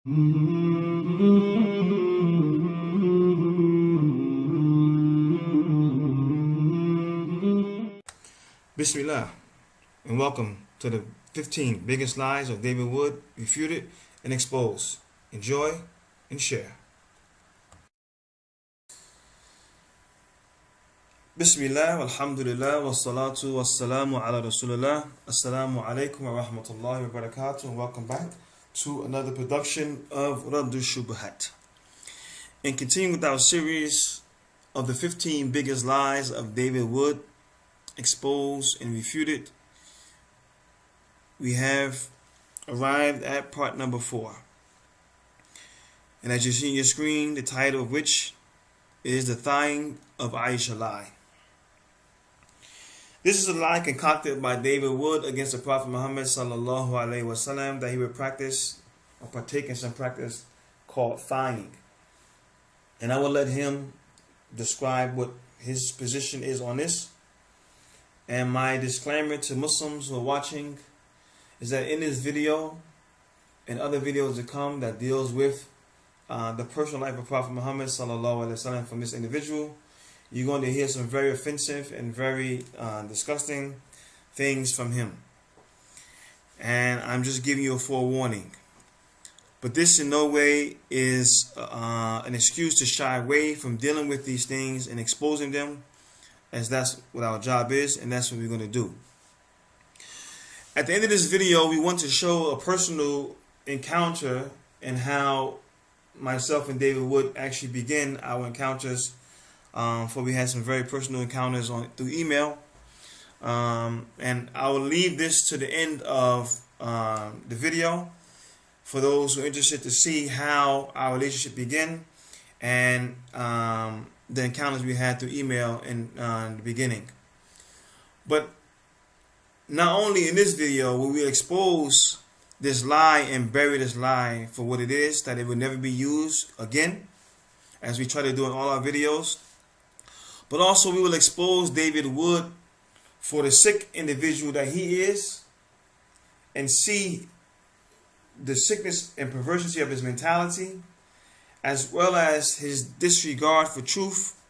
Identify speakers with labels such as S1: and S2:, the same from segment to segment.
S1: Bismillah, and welcome to the 15 biggest lies of David Wood, refuted and exposed. Enjoy and share. Bismillah, alhamdulillah, wassalatu wassalamu ala rasulullah. Assalamu alaikum wa rahmatullahi wa barakatuh, and welcome back to another production of Radush Shubuhaat. And continuing with our series of the 15 biggest lies of David Wood, exposed and refuted, we have arrived at part number 4. And as you see on your screen, the title of which is The Thawing of Aisha Lie. This is a lie concocted by David Wood against the Prophet Muhammad sallallahu alaihi wasallam that he would practice or partake in some practice called thawing. And I will let him describe what his position is on this. And my disclaimer to Muslims who are watching is that in this video and other videos to come that deals with the personal life of Prophet Muhammad sallallahu alaihi wasallam from this individual, you're going to hear some very offensive and very disgusting things from him. And I'm just giving you a forewarning. But this in no way is an excuse to shy away from dealing with these things and exposing them, as that's what our job is, and that's what we're going to do. At the end of this video, we want to show a personal encounter and how myself and David Wood actually begin our encounters. For we had some very personal encounters through email. And I will leave this to the end of the video for those who are interested to see how our relationship began and the encounters we had through email in the beginning. But not only in this video will we expose this lie and bury this lie for what it is, that it will never be used again, as we try to do in all our videos, but also we will expose David Wood for the sick individual that he is and see the sickness and perversity of his mentality, as well as his disregard for truth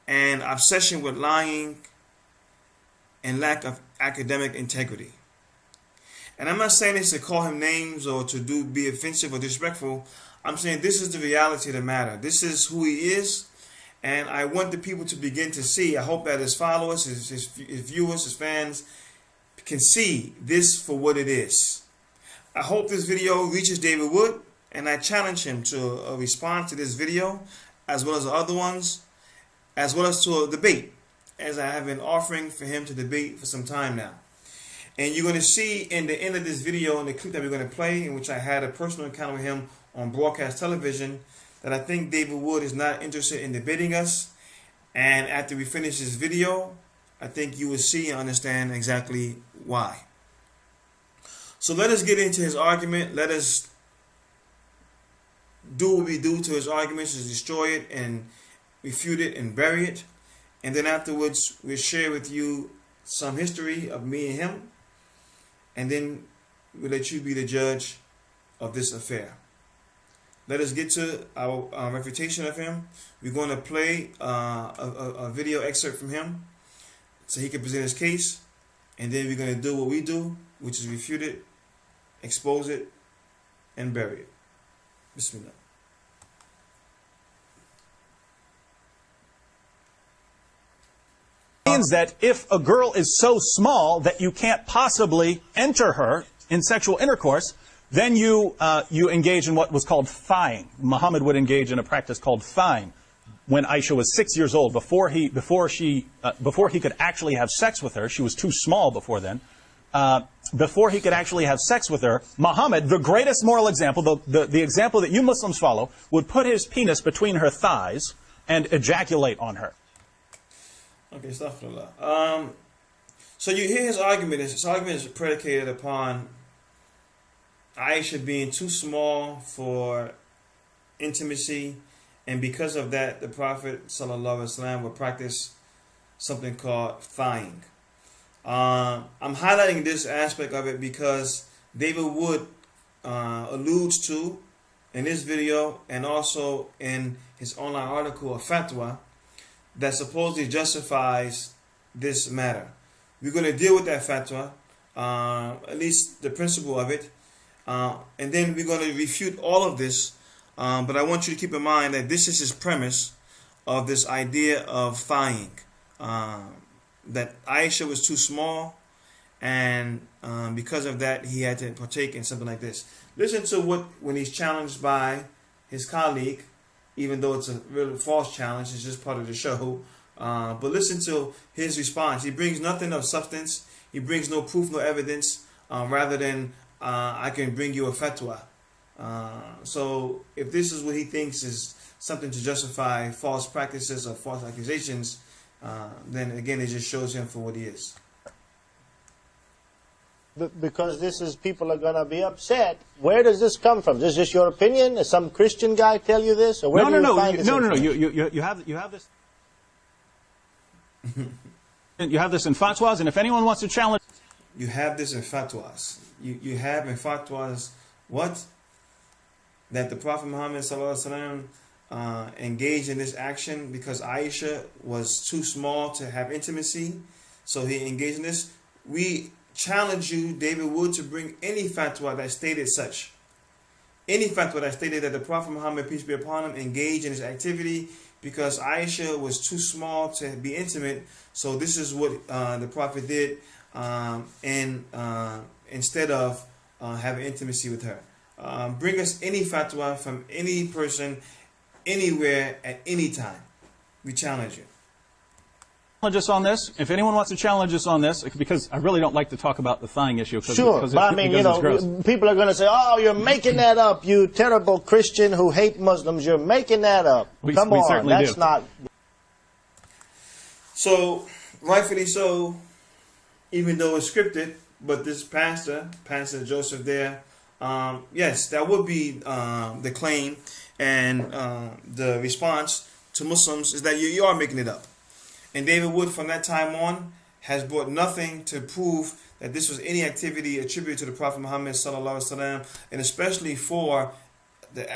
S1: and obsession with lying and lack of academic integrity. And I'm not saying this to call him names or to be offensive or disrespectful. I'm saying this is the reality of the matter. This is who he is, and I want the people to begin to see. I hope that his followers, his viewers, his fans can see this for what it is. I hope this video reaches David Wood, and I challenge him to respond to this video, as well as the other ones, as well as to a debate, as I have been offering for him to debate for some time now. And you're going to see in the end of this video, in the clip that we're going to play, in which I had a personal encounter with him on broadcast television, that I think David Wood is not interested in debating us. And after we finish this video, I think you will see and understand exactly why. So let us get into his argument. Let us do what we do to his arguments, is destroy it and refute it and bury it. And then afterwards, we'll share with you some history of me and him. And then we'll let you be the judge of this affair. Let us get to our refutation of him. We're going to play a video excerpt from him so he can present his case. And then we're going to do what we do, which is refute it, expose it, and bury it. Bismillah.
S2: Means that if a girl is so small that you can't possibly enter her in sexual intercourse, then you engage in what was called thawing. Muhammad would engage in a practice called thawing when Aisha was 6 years old. Before he could actually have sex with her, she was too small before then. Before he could actually have sex with her, Muhammad, the greatest moral example, the example that you Muslims follow, would put his penis between her thighs and ejaculate on her.
S1: Okay, astaghfirullah. So you hear his argument. His argument is predicated upon Aisha being too small for intimacy, and because of that, the Prophet ﷺ would practice something called thawing. I'm highlighting this aspect of it because David Wood alludes to in this video and also in his online article, a fatwa that supposedly justifies this matter. We're going to deal with that fatwa, at least the principle of it, and then we're going to refute all of this. But I want you to keep in mind that this is his premise of this idea of thighing, that Aisha was too small, and because of that he had to partake in something like this. Listen to when he's challenged by his colleague, even though it's a really false challenge, it's just part of the show. But listen to his response. He brings nothing of substance. He brings no proof, no evidence, rather than I can bring you a fatwa. So if this is what he thinks is something to justify false practices or false accusations, then again it just shows him for what he is.
S3: Because this is, people are going to be upset. Where does this come from? Is this your opinion? Does some Christian guy tell you this? Or where do you find this?
S2: No. You have this. You have this in fatwas, and if anyone wants to challenge,
S1: you have this in fatwas. You have in fatwas what? That the Prophet Muhammad sallallahu alaihi wasallam engaged in this action because Aisha was too small to have intimacy, so he engaged in this. We challenge you, David Wood, to bring any fatwa that stated such. Any fatwa that stated that the Prophet Muhammad, peace be upon him, engaged in this activity because Aisha was too small to be intimate. So this is what the Prophet did, instead of having intimacy with her. Bring us any fatwa from any person, anywhere, at any time. We challenge you.
S2: Challenge us on this. If anyone wants to challenge us on this, because I really don't like to talk about the thighing issue.
S3: Sure, but I mean, you know, people are going to say, "Oh, you're making that up, you terrible Christian who hate Muslims. You're making that up." Come on, that's not.
S1: So, rightfully so, even though it's scripted, but this Pastor Joseph there, yes, that would be the claim, and the response to Muslims is that you are making it up. And David Wood, from that time on, has brought nothing to prove that this was any activity attributed to the Prophet Muhammad sallallahu alaihi wasallam, and especially for the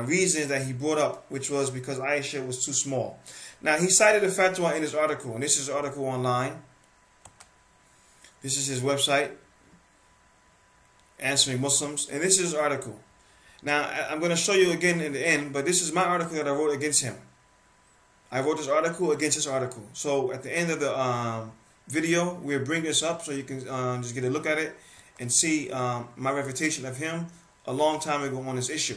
S1: reasons that he brought up, which was because Aisha was too small. Now, he cited a fatwa in his article, and this is an article online. This is his website, Answering Muslims, and this is his article. Now, I'm going to show you again in the end, but this is my article that I wrote against him. I wrote this article against his article. So at the end of the video, we'll bring this up so you can just get a look at it and see my refutation of him a long time ago on this issue.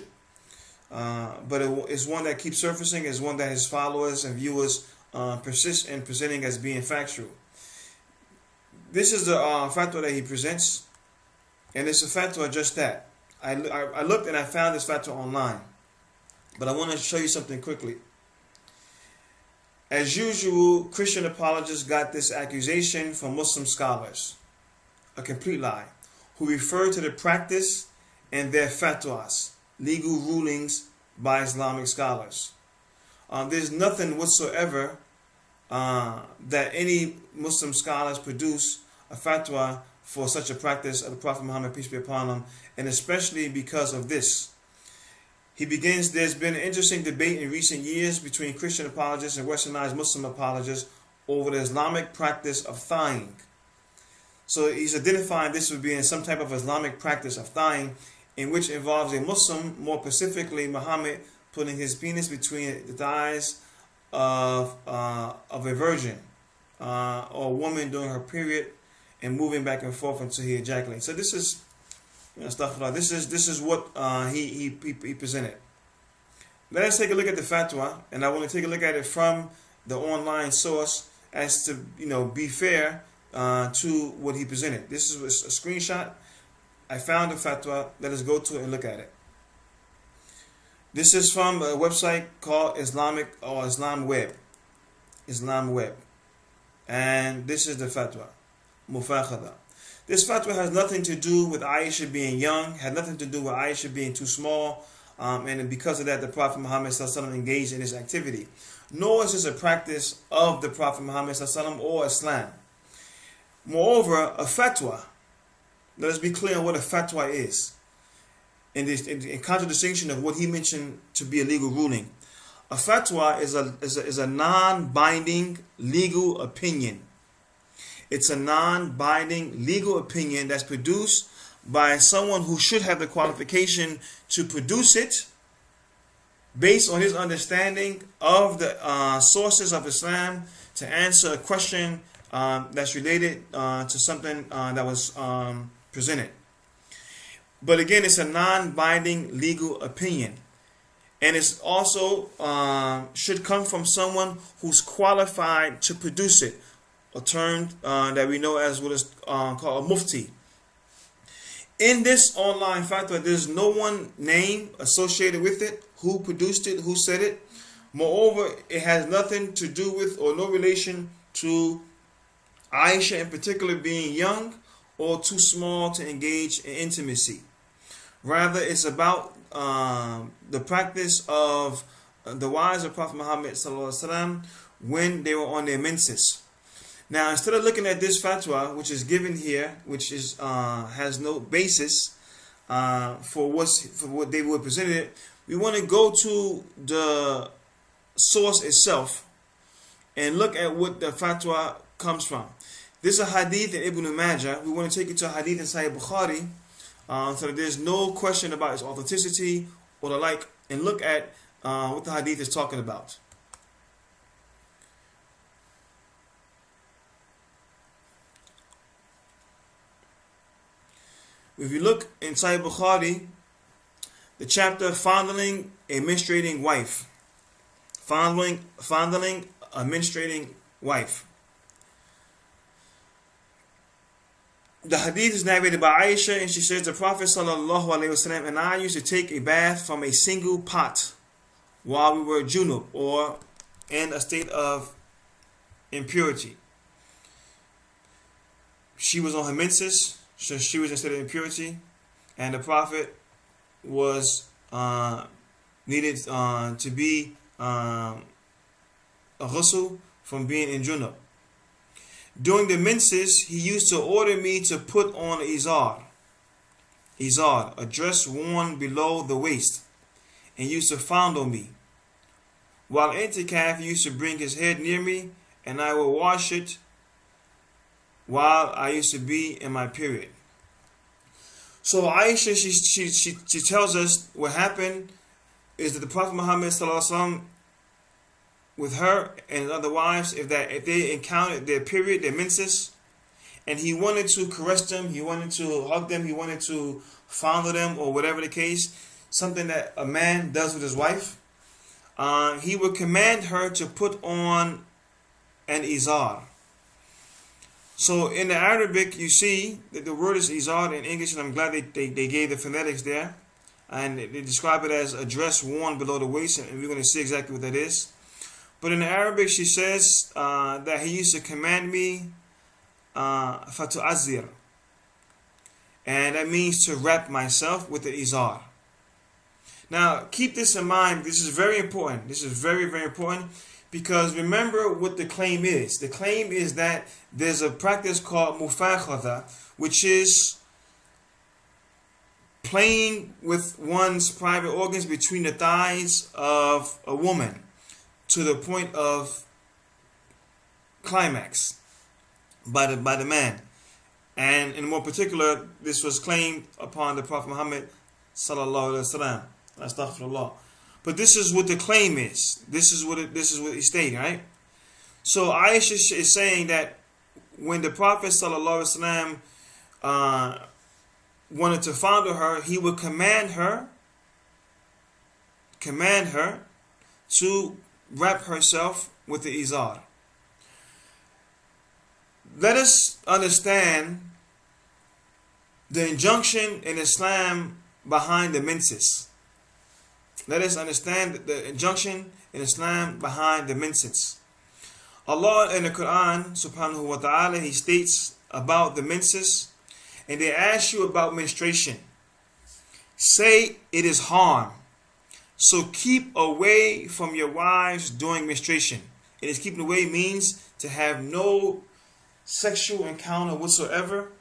S1: But it's one that keeps surfacing. It's one that his followers and viewers persist in presenting as being factual. This is the fatwa that he presents, and it's a fatwa just that. I looked and I found this fatwa online, but I want to show you something quickly. As usual, Christian apologists got this accusation from Muslim scholars, a complete lie, who refer to the practice and their fatwas, legal rulings by Islamic scholars. There's nothing whatsoever that any Muslim scholars produce a fatwa for such a practice of the Prophet Muhammad, peace be upon him, and especially because of this. He begins, there's been an interesting debate in recent years between Christian apologists and Westernized Muslim apologists over the Islamic practice of thighing. So he's identifying this as being some type of Islamic practice of thighing, in which involves a Muslim, more specifically Muhammad, putting his penis between the thighs of a virgin or a woman during her period and moving back and forth until he ejaculates. So this is stuff like this is what he presented. Let us take a look at the fatwa, and I want to take a look at it from the online source as to be fair to what he presented. This is a screenshot. I found a fatwa. Let us go to it and look at it. This is from a website called Islam Web, and this is the fatwa, Mufakhada. This fatwa has nothing to do with Aisha being young, had nothing to do with Aisha being too small, and because of that, the Prophet Muhammad ﷺ engaged in this activity. Nor is this a practice of the Prophet Muhammad ﷺ or Islam. Moreover, a fatwa, let us be clear on what a fatwa is. in contradistinction of what he mentioned to be a legal ruling. A fatwa is a non-binding legal opinion. It's a non-binding legal opinion that's produced by someone who should have the qualification to produce it based on his understanding of the sources of Islam to answer a question that's related to something that was presented. But again, it's a non-binding legal opinion. And it's also should come from someone who's qualified to produce it, a term that we know as what is called a mufti. In this online fatwa, there's no one name associated with it, who produced it, who said it. Moreover, it has nothing to do with or no relation to Aisha in particular being young or too small to engage in intimacy. Rather, it's about the practice of the wives of Prophet Muhammad ﷺ when they were on their menses. Now, instead of looking at this fatwa, which is given here, which is has no basis for what they were presented, we want to go to the source itself and look at what the fatwa comes from. This is a hadith in Ibn Majah. We want to take it to a hadith in Sahih Bukhari, so that there's no question about its authenticity or the like, and look at what the hadith is talking about. If you look in Sahih Bukhari, the chapter fondling a menstruating wife. Fondling a menstruating wife. The hadith is narrated by Aisha, and she says the Prophet ﷺ and I used to take a bath from a single pot while we were junub, or in a state of impurity. She was on her menses, so she was in a state of impurity, and the Prophet was needed to be a ghusl from being in junub. During the menses, he used to order me to put on izar, a dress worn below the waist, and used to fondle me. While i'tikaf, he used to bring his head near me, and I would wash it while I used to be in my period. So Aisha, she tells us what happened is that the Prophet Muhammad ﷺ, with her and his other wives, if they encountered their period, their menses, and he wanted to caress them, he wanted to hug them, he wanted to fondle them, or whatever the case, something that a man does with his wife, he would command her to put on an izar. So in the Arabic, you see that the word is izar in English, and I'm glad they gave the phonetics there, and they describe it as a dress worn below the waist, and we're going to see exactly what that is. But in the Arabic, she says that he used to command me fatu'azir, and that means to wrap myself with the izar. Now, keep this in mind. This is very important. This is very, very important, because remember what the claim is. The claim is that there's a practice called mufakhadha, which is playing with one's private organs between the thighs of a woman to the point of climax by the man. And in more particular, this was claimed upon the Prophet Muhammad sallallahu alaihi wasallam. Astaghfirullah. But this is what the claim is. This is what he's stating, right? So Aisha is saying that when the Prophet sallallahu alaihi wasallam wanted to fondle her, he would command her to wrap herself with the izar. Let us understand the injunction in Islam behind the menses. Let us understand the injunction in Islam behind the menses. Allah in the Quran, subhanahu wa ta'ala, He states about the menses, and they ask you about menstruation. Say it is harm. So keep away from your wives during menstruation. It is keeping away means to have no sexual encounter whatsoever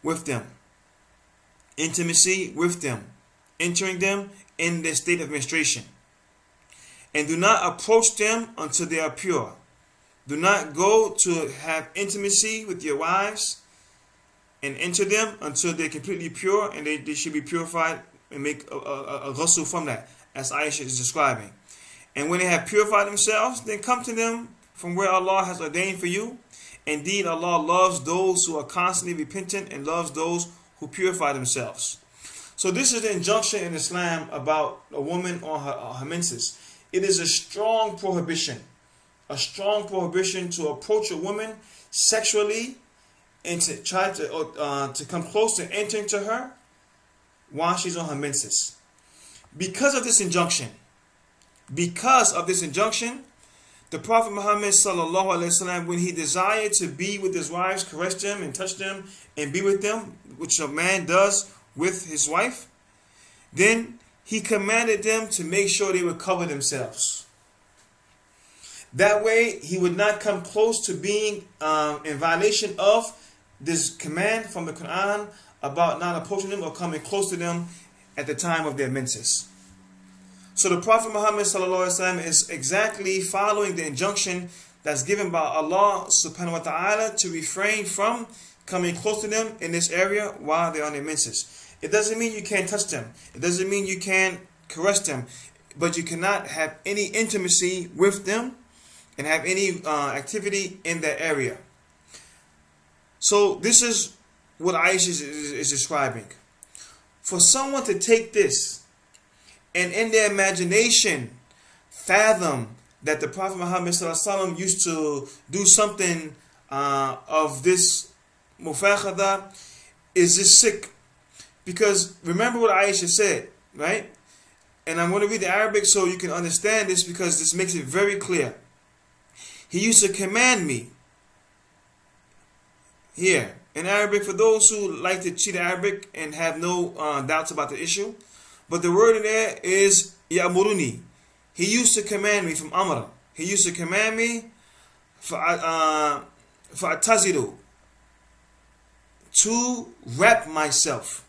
S1: with them. Intimacy with them. entering them in their state of menstruation. And do not approach them until they are pure. Do not go to have intimacy with your wives and enter them until they're completely pure, and they should be purified and make a ghusl from that, as Aisha is describing. And when they have purified themselves, then come to them from where Allah has ordained for you. Indeed, Allah loves those who are constantly repentant and loves those who purify themselves. So this is the injunction in Islam about a woman on her menses. It is a strong prohibition to approach a woman sexually and to try to come close to entering to her while she's on her menses. Because of this injunction, the Prophet Muhammad sallallahu alaihi wasallam, when he desired to be with his wives, caress them and touch them and be with them, which a man does with his wife, then he commanded them to make sure they would cover themselves. That way, he would not come close to being in violation of this command from the Quran about not approaching them or coming close to them at the time of their menses. So the Prophet Muhammad sallallahu alaihi wasallam is exactly following the injunction that's given by Allah subhanahu wa ta'ala to refrain from coming close to them in this area while they're on their menses. It doesn't mean you can't touch them. It doesn't mean you can't caress them. But you cannot have any intimacy with them and have any activity in that area. So this is what Aisha is describing. For someone to take this and in their imagination fathom that the Prophet Muhammad ﷺ used to do something of this mufakhada is just sick. Because remember what Aisha said, right? And I'm going to read the Arabic so you can understand this, because this makes it very clear. He used to command me. Here, in Arabic, for those who like to cheat Arabic and have no doubts about the issue. But the word in there is ya'muruni. He used to command me, from amra. He used to command me fa'tazilu, to wrap myself,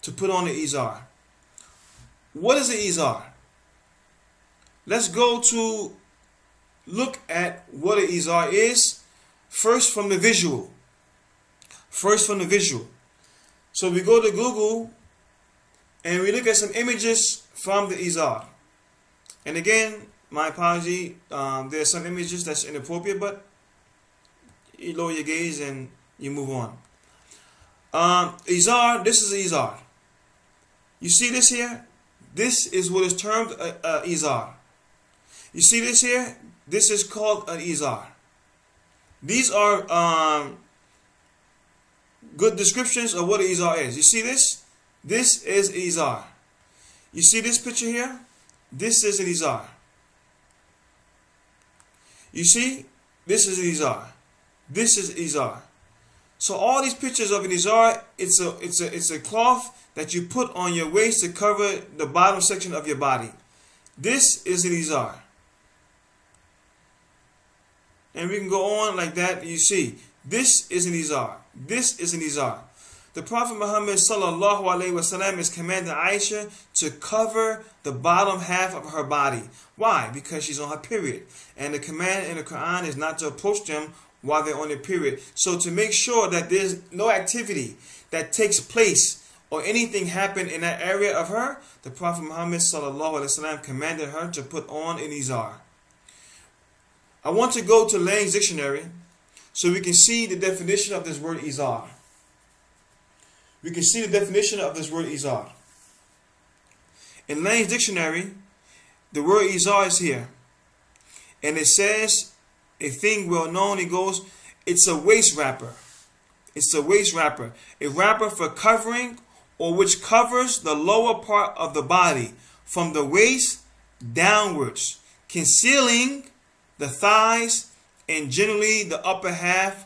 S1: to put on the izar. What is the izar? Let's go to look at what an izar is first from the visual. So we go to Google and we look at some images from the izar. And again, my apology, there are some images that's inappropriate, but you lower your gaze and you move on. Izar, this is izar. You see this here? This is what is termed a izar. You see this here? This is called an izar. These are good descriptions of what an izar is. You see this? This is izar. You see this picture here? This is an izar. You see? This is an izar. This is izar. So all these pictures of an izar, it's a cloth that you put on your waist to cover the bottom section of your body. This is an izar. And we can go on like that. You see, this is an izar. This is an izar. The Prophet Muhammad sallallahu alaihi wasallam is commanding Aisha to cover the bottom half of her body. Why? Because she's on her period. And the command in the Quran is not to approach them while they're on their period. So to make sure that there's no activity that takes place or anything happen in that area of her, the Prophet Muhammad sallallahu alaihi wasallam commanded her to put on an izar. I want to go to Lang's dictionary so we can see the definition of this word izar. We can see the definition of this word izar. In Lang's dictionary, the word izar is here. And it says, a thing well known, it goes, it's a waist wrapper. It's a waist wrapper. A wrapper for covering, or which covers the lower part of the body from the waist downwards, concealing the thighs and generally the upper half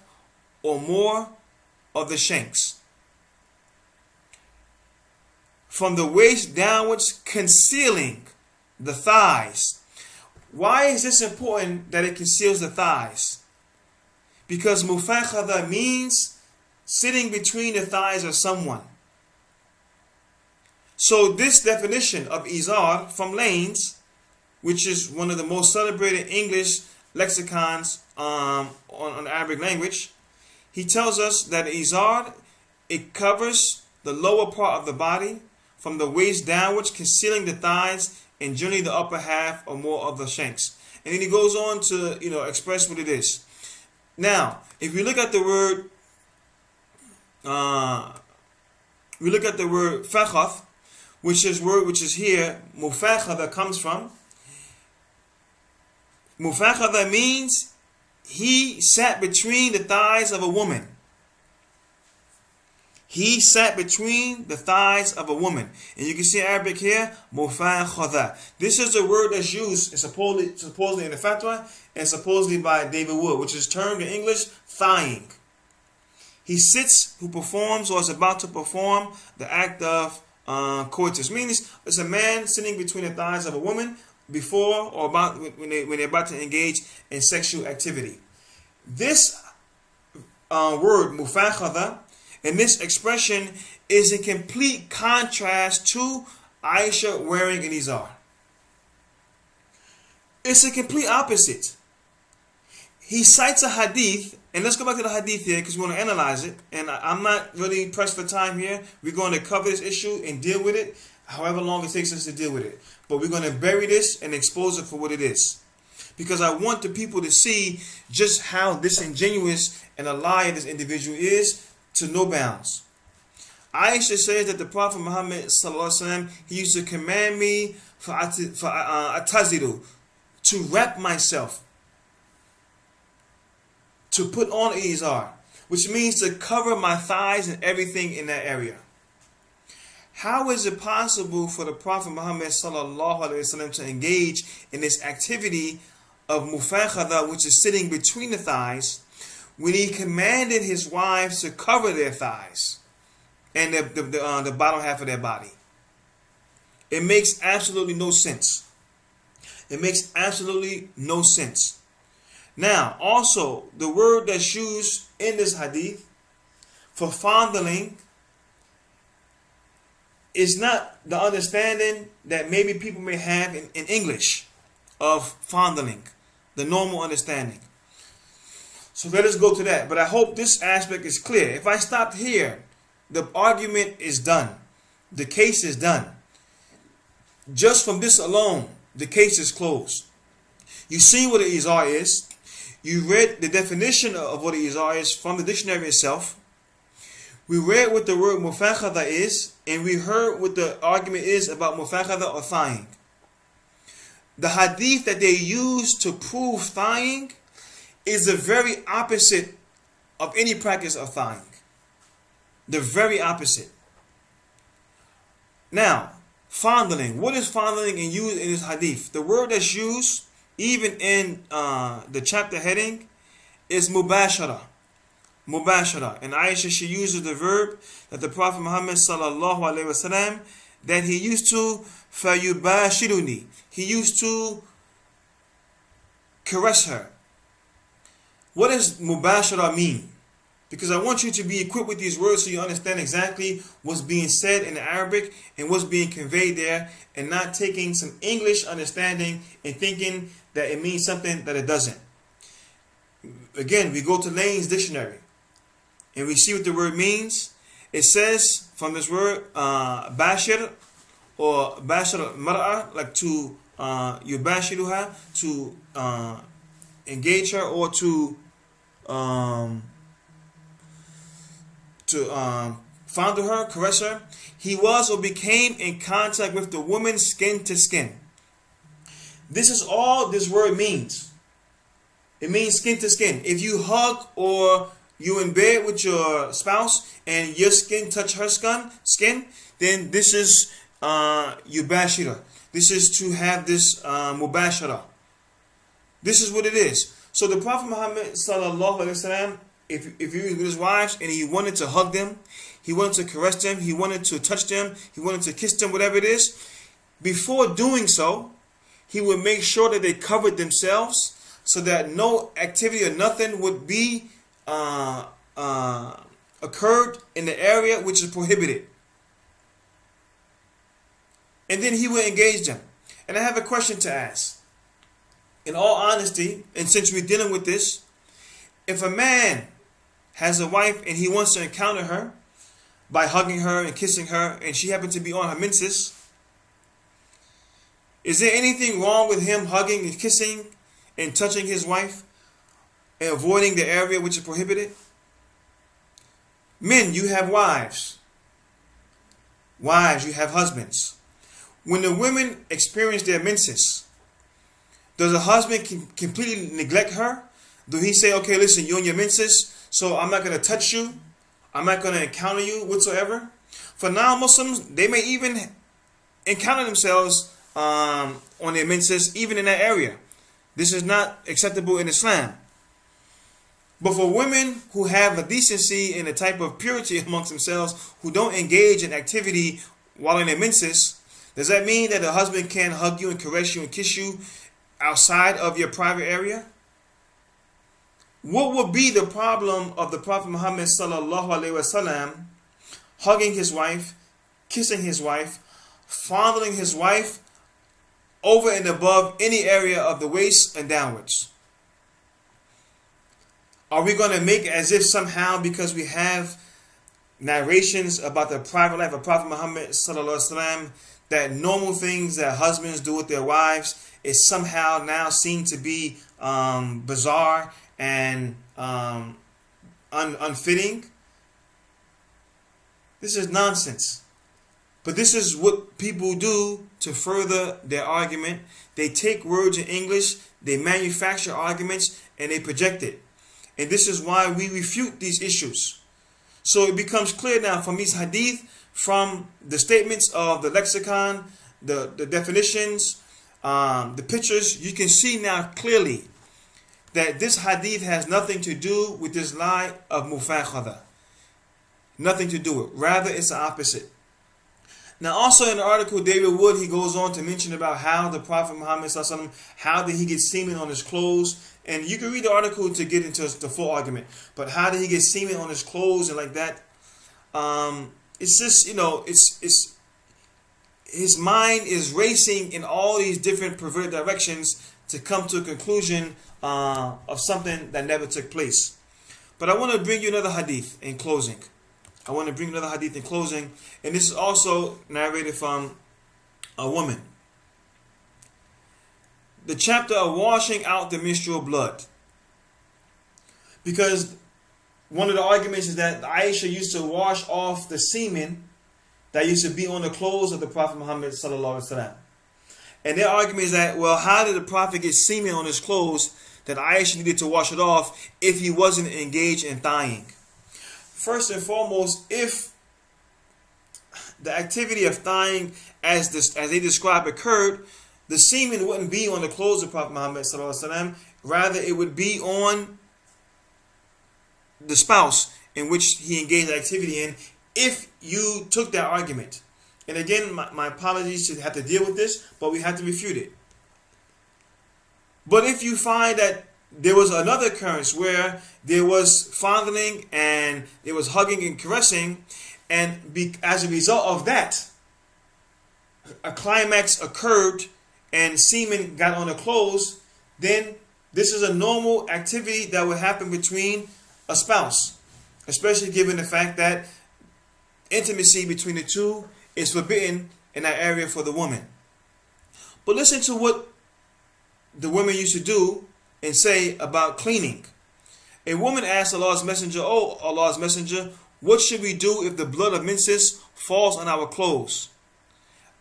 S1: or more of the shanks. From the waist downwards, concealing the thighs. Why is this important that it conceals the thighs? Because mufakhadha means sitting between the thighs of someone. So this definition of izar from Lane's, which is one of the most celebrated English lexicons on the Arabic language, he tells us that izar, it covers the lower part of the body from the waist downwards, concealing the thighs and generally the upper half or more of the shanks. And then he goes on to express what it is. Now, if we look at the word, fakhath, which is here, mufakhadha comes from. Mufakhadha means he sat between the thighs of a woman. He sat between the thighs of a woman. And you can see Arabic here, mufakhadha. This is a word that's used supposedly in the fatwa and supposedly by David Wood, which is termed in English, thighing. He sits, who performs or is about to perform the act of coitus. Means it's a man sitting between the thighs of a woman before or about when they're about to engage in sexual activity. This word, mufakhadha, and this expression is in complete contrast to Aisha wearing an izar. It's a complete opposite. He cites a hadith, and let's go back to the hadith here because we want to analyze it. And I'm not really pressed for time here. We're going to cover this issue and deal with it however long it takes us to deal with it. But we're going to bury this and expose it for what it is. Because I want the people to see just how disingenuous and a liar this individual is to no bounds. Aisha says that the Prophet Muhammad ﷺ, he used to command me for ataziru, to wrap myself, to put on izar, which means to cover my thighs and everything in that area. How is it possible for the Prophet Muhammad ﷺ to engage in this activity of mufakhadha, which is sitting between the thighs, when he commanded his wives to cover their thighs and the bottom half of their body? It makes absolutely no sense. It makes absolutely no sense. Now, also, the word that's used in this hadith for fondling is not the understanding that maybe people may have in English of fondling, the normal understanding. So let us go to that. But I hope this aspect is clear. If I stopped here, the argument is done. The case is done. Just from this alone, the case is closed. You see what an izar is. You read the definition of what an izar is from the dictionary itself. We read what the word mufakhadha is, and we heard what the argument is about mufakhadha or thighing. The hadith that they use to prove thighing is the very opposite of any practice of thighing. The very opposite. Now, fondling. What is fondling and used in this hadith? The word that's used, even in the chapter heading, is mubashara. Mubashara. And Aisha, she uses the verb that the Prophet Muhammad sallallahu alaihi wasallam, that he used to fayubashiruni. He used to caress her. What does mubashara mean? Because I want you to be equipped with these words so you understand exactly what's being said in Arabic and what's being conveyed there, and not taking some English understanding and thinking that it means something that it doesn't. Again, we go to Lane's dictionary and we see what the word means. It says from this word, bashir or bashir mar'a, like to yubashiruha, to engage her or to fondle her, caress her. He was or became in contact with the woman skin to skin. This is all this word means. It means skin to skin. If you hug or you in bed with your spouse and your skin touch her skin, then this is yubashira. This is to have this mubashara. This is what it is. So the Prophet Muhammad sallallahu alaihi wasallam, if he was with his wives and he wanted to hug them, he wanted to caress them, he wanted to touch them, he wanted to kiss them, whatever it is, before doing so, he would make sure that they covered themselves so that no activity or nothing would be occurred in the area which is prohibited. and then he would engage them. And I have a question to ask. In all honesty, and since we're dealing with this, if a man has a wife and he wants to encounter her by hugging her and kissing her, and she happens to be on her menses, is there anything wrong with him hugging and kissing and touching his wife and avoiding the area which is prohibited? Men, you have wives. Wives, you have husbands. When the women experience their menses, does a husband completely neglect her? Do he say, okay, listen, you're on your menses, so I'm not going to touch you. I'm not going to encounter you whatsoever? For now, Muslims, they may even encounter themselves on their menses, even in that area. This is not acceptable in Islam. But for women who have a decency and a type of purity amongst themselves, who don't engage in activity while in their menses, does that mean that the husband can't hug you and caress you and kiss you outside of your private area? What would be the problem of the Prophet Muhammad sallallahu alaihi wasallam hugging his wife, kissing his wife, fondling his wife over and above any area of the waist and downwards? Are we going to make as if somehow, because we have narrations about the private life of Prophet Muhammad sallallahu alaihi wasallam, that normal things that husbands do with their wives is somehow now seen to be bizarre and unfitting? This is nonsense. But this is what people do to further their argument. They take words in English, they manufacture arguments, and they project it. And this is why we refute these issues. So it becomes clear now from these hadith, from the statements of the lexicon, the definitions, the pictures, you can see now clearly that this hadith has nothing to do with this lie of mufakhadha. Nothing to do with it. Rather, it's the opposite. Now, also in the article, David Wood, he goes on to mention about how the Prophet Muhammad sallallahu alaihi wasallam, how did he get semen on his clothes? And you can read the article to get into the full argument. But how did he get semen on his clothes and like that? It's just, it's his mind is racing in all these different perverted directions to come to a conclusion of something that never took place. But I want to bring you another hadith in closing. And this is also narrated from a woman. The chapter of washing out the menstrual blood. Because one of the arguments is that Aisha used to wash off the semen that used to be on the clothes of the Prophet Muhammad sallallahu alaihi wasallam. And their argument is that, well, how did the Prophet get semen on his clothes that Aisha needed to wash it off if he wasn't engaged in thawing? First and foremost, if the activity of thawing, as they describe, occurred, the semen wouldn't be on the clothes of Prophet Muhammad sallallahu alaihi wasallam. Rather, it would be on the spouse in which he engaged activity in, if you took that argument. And again, my apologies to have to deal with this, but we have to refute it. But if you find that there was another occurrence where there was fondling and there was hugging and caressing, and as a result of that, a climax occurred and semen got on the clothes, then this is a normal activity that would happen between a spouse, especially given the fact that intimacy between the two is forbidden in that area for the woman. But listen to what the women used to do and say about cleaning. A woman asked Allah's Messenger, "Oh, Allah's Messenger, what should we do if the blood of menses falls on our clothes?"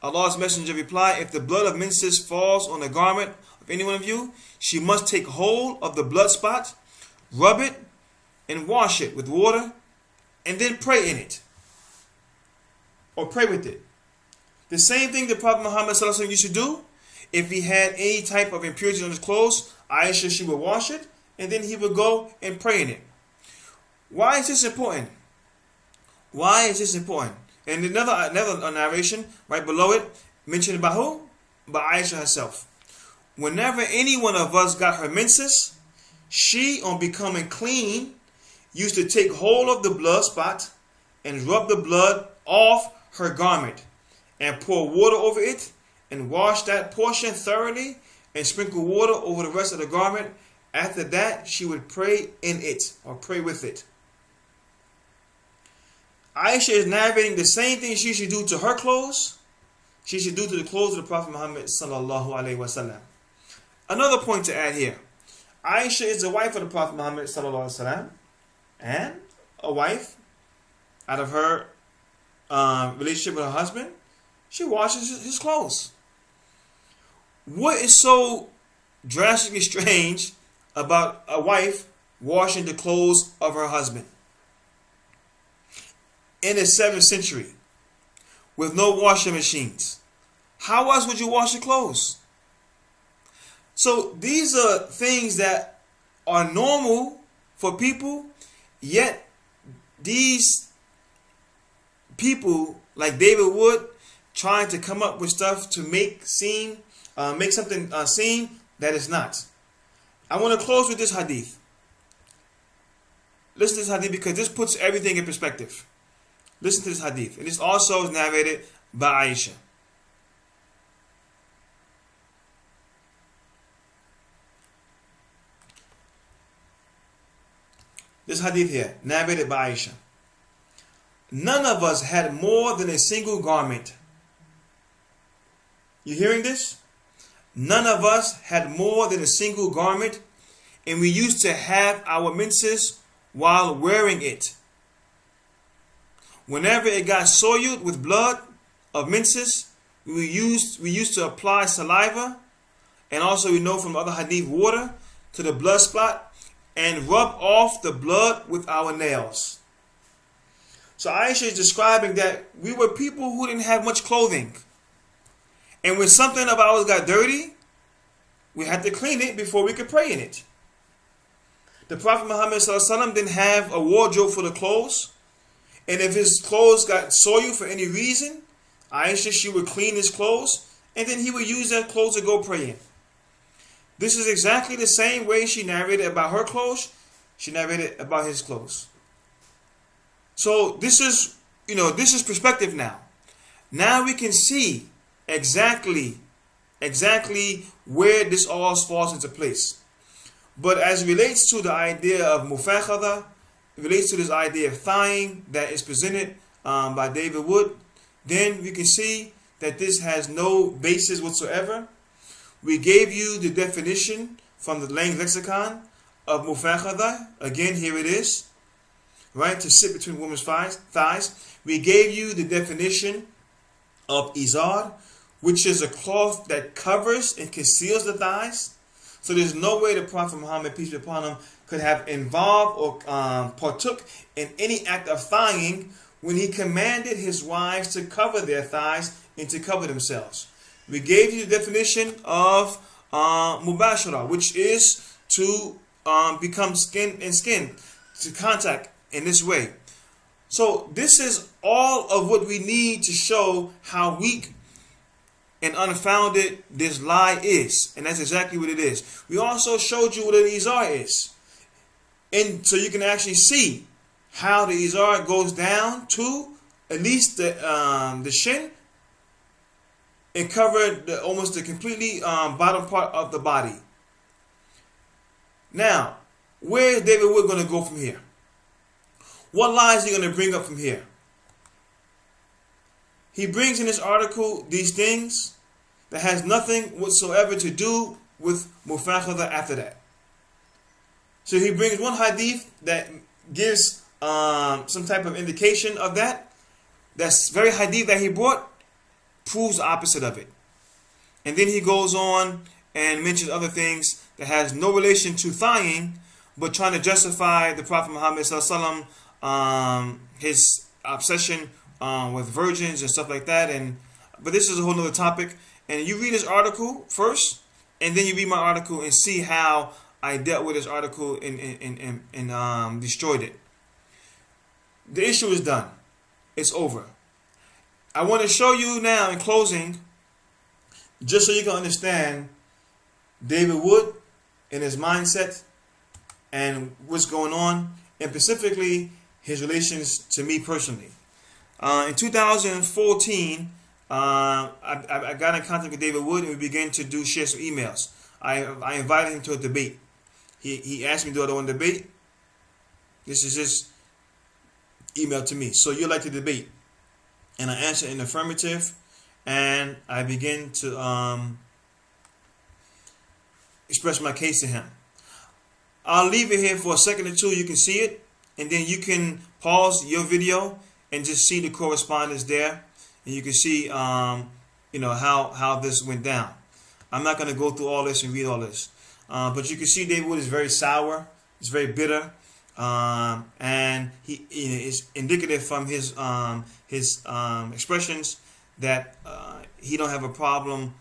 S1: Allah's Messenger replied, "If the blood of menses falls on the garment of any one of you, she must take hold of the blood spot, rub it, and wash it with water, and then pray in it, or pray with it." The same thing the Prophet Muhammad sallallahu alaihi wasallam used to do. If he had any type of impurity on his clothes, Aisha, she would wash it, and then he would go and pray in it. Why is this important? Why is this important? And another narration right below it mentioned about who? By Aisha herself. Whenever any one of us got her menses, she, on becoming clean, used to take hold of the blood spot and rub the blood off her garment and pour water over it and wash that portion thoroughly and sprinkle water over the rest of the garment. After that, she would pray in it or pray with it. Aisha is narrating the same thing she should do to her clothes, she should do to the clothes of the Prophet Muhammad sallallahu alaihi wasallam. Another point to add here. Aisha is the wife of the Prophet Muhammad sallallahu alaihi wasallam, and a wife, out of her relationship with her husband, she washes his clothes. What is so drastically strange about a wife washing the clothes of her husband? In the 7th century, with no washing machines, how else would you wash your clothes? So these are things that are normal for people, yet these people like David Wood trying to come up with stuff to make something seem that is not. I want to close with this hadith. Listen to this hadith because this puts everything in perspective. Listen to this hadith. And this also is narrated by Aisha. This hadith here, narrated by Aisha. None of us had more than a single garment. You hearing this? None of us had more than a single garment, and we used to have our menses while wearing it. Whenever it got soiled with blood of menses, we used to apply saliva, and also we know from other hadith water to the blood spot and rub off the blood with our nails. So Aisha is describing that we were people who didn't have much clothing. And when something of ours got dirty, we had to clean it before we could pray in it. The Prophet Muhammad ﷺ didn't have a wardrobe for the clothes. And if his clothes got soiled for any reason, Aisha, she would clean his clothes, and then he would use that clothes to go pray in. This is exactly the same way she narrated about her clothes. She narrated about his clothes. So this is perspective now. Now we can see exactly where this all falls into place. But as it relates to the idea of mufakhada, it relates to this idea of thawing that is presented by David Wood, then we can see that this has no basis whatsoever. We gave you the definition from the Lang lexicon of mufakhada. Again, here it is. Right, to sit between women's thighs. We gave you the definition of izar, which is a cloth that covers and conceals the thighs. So there's no way the Prophet Muhammad, peace be upon him, could have involved or partook in any act of thawing when he commanded his wives to cover their thighs and to cover themselves. We gave you the definition of mubashara, which is to become skin and skin, to contact in this way. So this is all of what we need to show how weak and unfounded this lie is. And that's exactly what it is. We also showed you what an izar is. And so you can actually see how the izar goes down to at least the shin and cover almost the completely bottom part of the body. Now, where is David Wood going to go from here? What lies is he going to bring up from here? He brings in this article these things that has nothing whatsoever to do with mufakhada after that. So he brings one hadith that gives some type of indication of that. That's very hadith that he brought proves the opposite of it. And then he goes on and mentions other things that has no relation to thawing, but trying to justify the Prophet Muhammad sallallahu his obsession with virgins and stuff like that. But this is a whole other topic. And you read this article first, and then you read my article and see how I dealt with this article and destroyed it. The issue is done. It's over. I want to show you now in closing, just so you can understand David Wood and his mindset and what's going on, and specifically his relations to me personally. In 2014, I got in contact with David Wood, and we began to share some emails. I invited him to a debate. He asked me, do I want to debate? This is his email to me. So you like to debate? And I answered in affirmative, and I began to express my case to him. I'll leave it here for a second or two. You can see it, and then you can pause your video and just see the correspondence there, and you can see how this went down. I'm not going to go through all this and read all this, but you can see David Wood is very sour. He's very bitter, and he is indicative from his expressions that he don't have a problem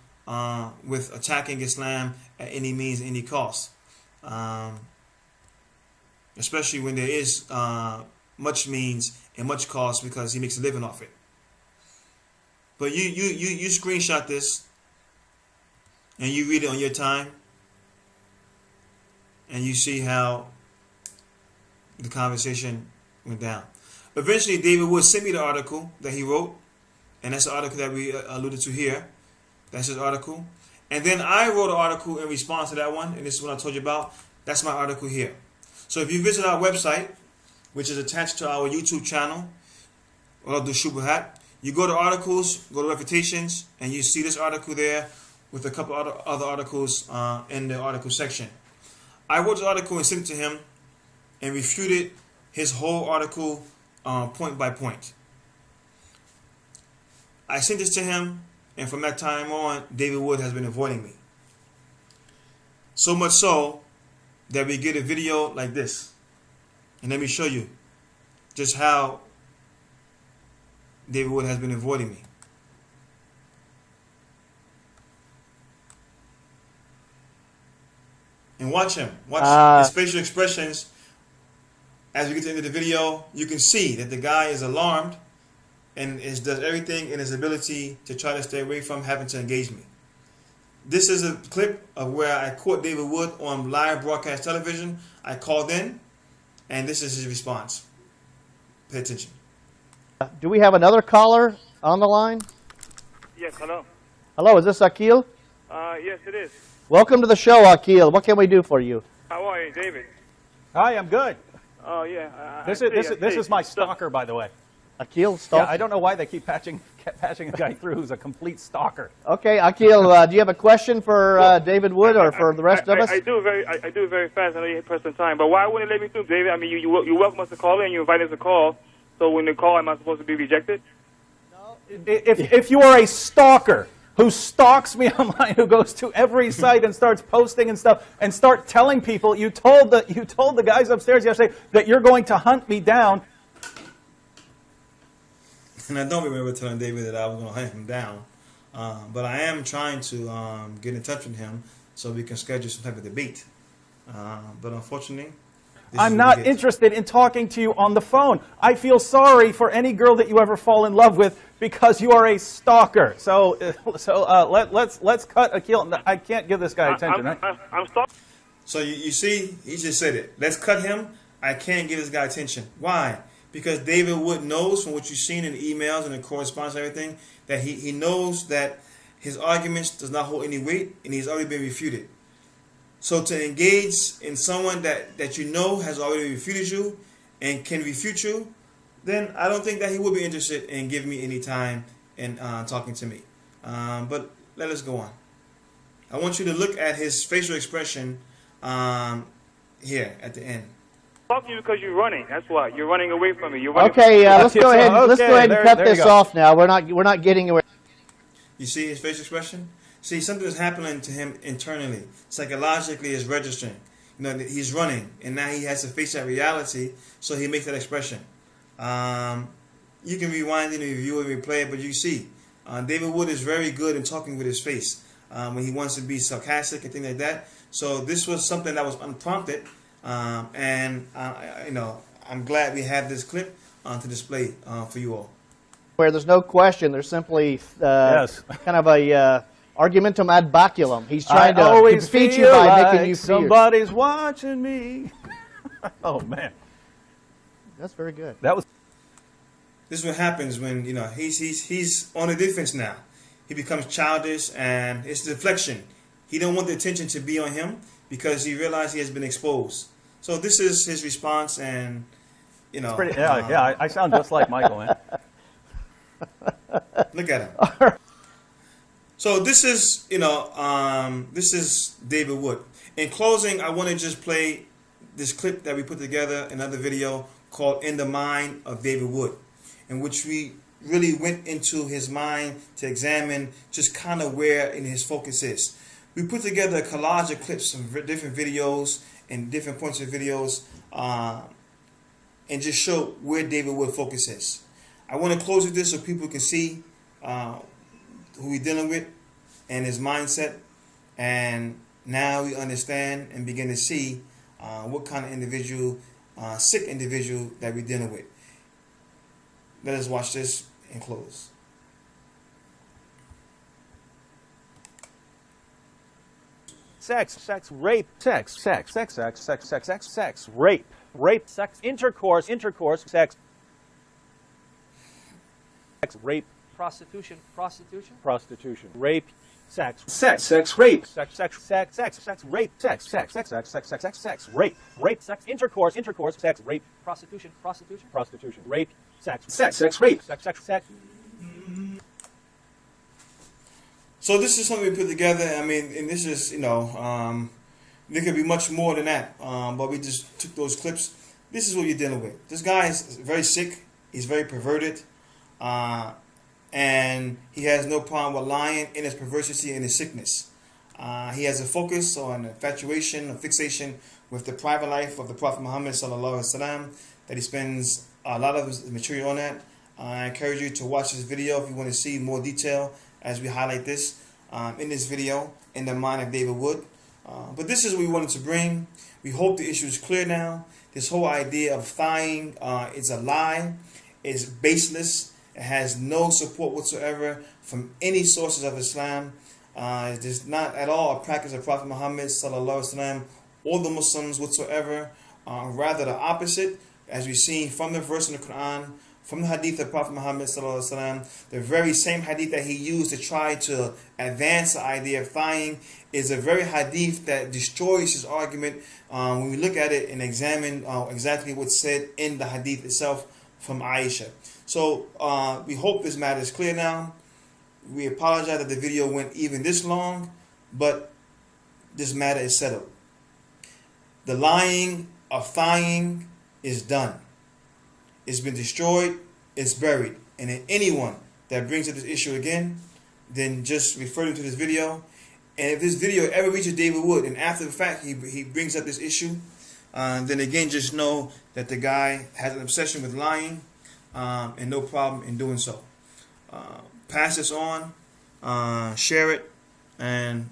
S1: with attacking Islam at any means, any cost. Especially when there is much means and much cost, because he makes a living off it. But you screenshot this and you read it on your time, and you see how the conversation went down. Eventually, David Wood sent me the article that he wrote, and that's the article that we alluded to here. That's his article. And then I wrote an article in response to that one, and this is what I told you about. That's my article here. So if you visit our website, which is attached to our YouTube channel, Radush Shubuhaat, you go to articles, go to refutations, and you see this article there with a couple other articles in the article section. I wrote the article and sent it to him and refuted his whole article point by point. I sent this to him, and from that time on, David Wood has been avoiding me. So much so that we get a video like this. And let me show you just how David Wood has been avoiding me. And watch him. Watch his facial expressions. As we get to the end of the video, you can see that the guy is alarmed and does everything in his ability to try to stay away from having to engage me. This is a clip of where I caught David Wood on live broadcast television. I called in, and this is his response. Pay attention.
S4: Do we have another caller on the line?
S5: Yes, hello.
S4: Hello, is this Akil?
S5: Yes, it is.
S4: Welcome to the show, Akil. What can we do for you?
S5: How are you, David?
S2: Hi, I'm good.
S5: Oh, yeah.
S2: This is my stalker, by the way.
S4: Akil, stalker?
S2: Yeah, I don't know why they keep patching a guy through who's a complete stalker.
S4: Okay, Akil, do you have a question for David Wood or for the rest of us?
S5: I do very fast. I know you hit press on time, but why wouldn't you let me through, David? I mean, you welcome us to call in. You invite us to call. So when they call, am I supposed to be rejected?
S2: No. If you are a stalker who stalks me online, who goes to every site and starts posting and stuff, and start telling people, you told the guys upstairs yesterday that you're going to hunt me down.
S1: And I don't remember telling David that I was going to hunt him down. But I am trying to get in touch with him so we can schedule some type of debate. But unfortunately,
S2: I'm not interested in talking to you on the phone. I feel sorry for any girl that you ever fall in love with because you are a stalker. So let's cut Akil. I can't give this guy attention, right?
S5: I'm stalking.
S1: So you see, he just said it. Let's cut him. I can't give this guy attention. Why? Because David Wood knows from what you've seen in the emails and the correspondence and everything that he knows that his arguments does not hold any weight, and he's already been refuted. So to engage in someone that you know has already refuted you and can refute you, then I don't think that he would be interested in giving me any time and talking to me. But let us go on. I want you to look at his facial expression here at the end.
S5: I'm talking to you because you're running. That's why you're running away from me. You're running
S4: okay, let's go ahead. Let's go ahead and cut this off now. We're not getting away.
S1: You see his facial expression? See, something is happening to him internally. Psychologically, is registering. You know, he's running, and now he has to face that reality, so he makes that expression. You can rewind it and review it and replay it, but you see, David Wood is very good in talking with his face when he wants to be sarcastic and things like that. So this was something that was unprompted, and you know, I'm glad we have this clip to display for you all.
S4: Where there's no question, there's simply
S2: yes.
S4: kind of a argumentum ad baculum. He's trying to defeat you by making you fear.
S2: Somebody's watching me. Oh man,
S4: that's very good.
S2: That was.
S1: this is what happens when he's on the defense now. He becomes childish, and it's deflection. He don't want the attention to be on him because he realized he has been exposed. So this is his response, and
S2: I sound just like Michael, man.
S1: Look at him. So this is this is David Wood. In closing, I want to just play this clip that we put together, another video called "In the Mind of David Wood," in which we really went into his mind to examine just kind of where his focus is. We put together a collage of clips from different videos and different points of videos, and just show where David Wood focus is. I want to close with this so people can see who we're dealing with and his mindset, and now we understand and begin to see what kind of individual, sick individual that we're dealing with. Let us watch this and close.
S2: Sex, rape, sex, rape, sex, intercourse, sex, rape, prostitution, rape, sex, rape, sex, rape, rape, sex, intercourse, sex, rape, prostitution, rape, sex, rape, sex.
S1: So this is something we put together. I mean, and this is, there could be much more than that. But we just took those clips. This is what you're dealing with. This guy is very sick. He's very perverted. And he has no problem with lying in his perversity and his sickness. He has a focus on infatuation, a fixation with the private life of the Prophet Muhammad sallallahu alaihi wasallam, that he spends a lot of his material on that. I encourage you to watch this video if you want to see more detail as we highlight this in this video, In the Mind of David Wood. But this is what we wanted to bring. We hope the issue is clear now. This whole idea of thighing is a lie. It's baseless. It has no support whatsoever from any sources of Islam. It is not at all a practice of Prophet Muhammad sallallahu alaihi wasallam or the Muslims whatsoever. Rather the opposite, as we've seen from the verse in the Quran, from the hadith of Prophet Muhammad sallallahu alaihi wasallam. The very same hadith that he used to try to advance the idea of thighing is a very hadith that destroys his argument when we look at it and examine exactly what's said in the hadith itself from Aisha. So we hope this matter is clear now. We apologize that the video went even this long, but this matter is settled. The lying of thighing is done. It's been destroyed, it's buried. And if anyone that brings up this issue again, then just refer them to this video. And if this video ever reaches David Wood, and after the fact he brings up this issue, then again just know that the guy has an obsession with lying, and no problem in doing so. Pass this on, share it, and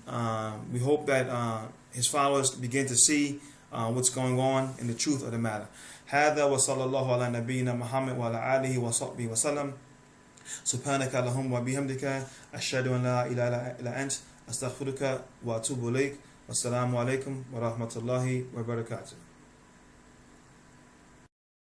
S1: we hope that his followers begin to see what's going on and the truth of the matter. هذا وصلى الله على نبينا محمد وعلى آله وصحبه وسلم. سبحانك اللهم وبحمدك أشهد أن لا إله إلا أنت أستغفرك وأتوب إليك. والسلام عليكم ورحمة الله وبركاته.